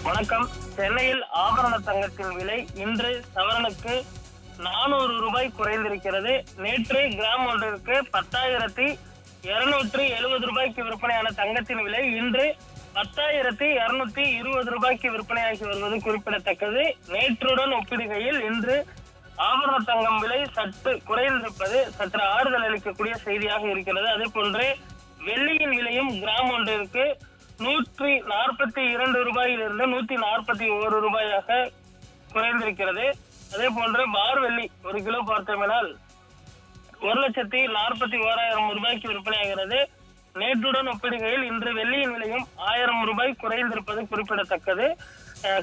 வணக்கம். சென்னையில் ஆபரண தங்கத்தின் விலை இன்று சவரனுக்கு 400 ரூபாய் குறைந்திருக்கிறது. நேற்று கிராம் ஒன்றிற்கு 10,270 ரூபாய்க்கு விற்பனையான தங்கத்தின் விலை இன்று 10,220 ரூபாய்க்கு விற்பனையாகி வருவது குறிப்பிடத்தக்கது. நேற்றுடன் ஒப்பிடுகையில் இன்று ஆபரண தங்கம் விலை சற்று குறைந்திருப்பது சற்று ஆறுதல் அளிக்கக்கூடிய செய்தியாக இருக்கிறது. அதே போன்று வெள்ளியின் விலையும் கிராம் ஒன்றிற்கு 142 ரூபாயிலிருந்து 141 ரூபாயாக குறைந்திருக்கிறது. அதே போன்று பார் வெள்ளி 1 கிலோ பார்த்தோம்னால் 1,41,000 ரூபாய்க்கு விற்பனையாகிறது. நேற்றுடன் ஒப்பிடுகையில் இன்று வெள்ளியின் விலையும் 1000 ரூபாய் குறைந்திருப்பது குறிப்பிடத்தக்கது.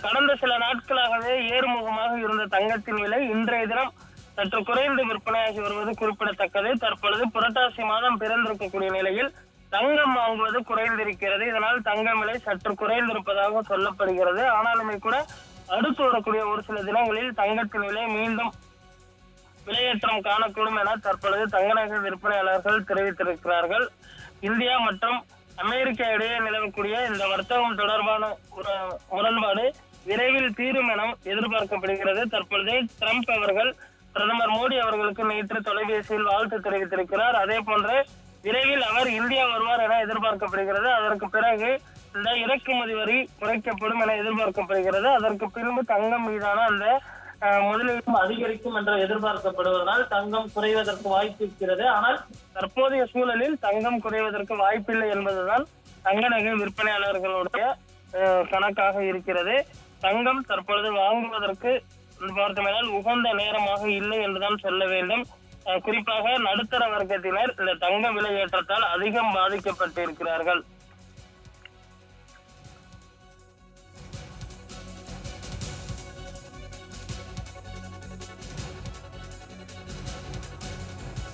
கடந்த சில நாட்களாகவே ஏறுமுகமாக இருந்த தங்கத்தின் விலை இன்றைய தினம் சற்று குறைந்து விற்பனையாகி வருவது குறிப்பிடத்தக்கது. தற்பொழுது புரட்டாசி மாதம் பிறந்திருக்கக்கூடிய நிலையில் தங்கம் வாங்குவது குறைந்திருக்கிறது. இதனால் தங்கம் விலை சற்று குறைந்திருப்பதாக சொல்லப்படுகிறது. ஆனாலுமே கூட அடுத்து வரக்கூடிய ஒரு சில தினங்களில் தங்கத்தின் விலை மீண்டும் விலையேற்றம் காணக்கூடும் என தற்பொழுது தங்க நகை விற்பனையாளர்கள் தெரிவித்திருக்கிறார்கள். இந்தியா மற்றும் அமெரிக்கா இடையே நிலவக்கூடிய இந்த வர்த்தகம் தொடர்பான ஒரு முரண்பாடு விரைவில் தீரும் என எதிர்பார்க்கப்படுகிறது. தற்பொழுது ட்ரம்ப் அவர்கள் பிரதமர் மோடி அவர்களுக்கு நேற்று தொலைபேசியில் வாழ்த்து தெரிவித்திருக்கிறார். அதே போன்று விரைவில் அவர் இந்தியா வருவார் என எதிர்பார்க்கப்படுகிறது. அதற்கு பிறகு இந்த இறக்குமதி வரி குறைக்கப்படும் என எதிர்பார்க்கப்படுகிறது. அதற்கு பின்பு தங்கம் மீதான அந்த முதலீடும் அதிகரிக்கும் என்று எதிர்பார்க்கப்படுவதனால் தங்கம் குறைவதற்கு வாய்ப்பு இருக்கிறது. ஆனால் தற்போதைய சூழலில் தங்கம் குறைவதற்கு வாய்ப்பில்லை என்பதுதான் தங்க நகை விற்பனையாளர்களுடைய கணக்காக இருக்கிறது. தங்கம் தற்பொழுது வாங்குவதற்கு பார்த்தோம்னால் உகந்த நேரமாக இல்லை என்றுதான் சொல்ல வேண்டும். குறிப்பாக நடுத்தர வர்க்கத்தினர் இந்த தங்க விலை ஏற்றத்தால் அதிகம் பாதிக்கப்பட்டிருக்கிறார்கள்.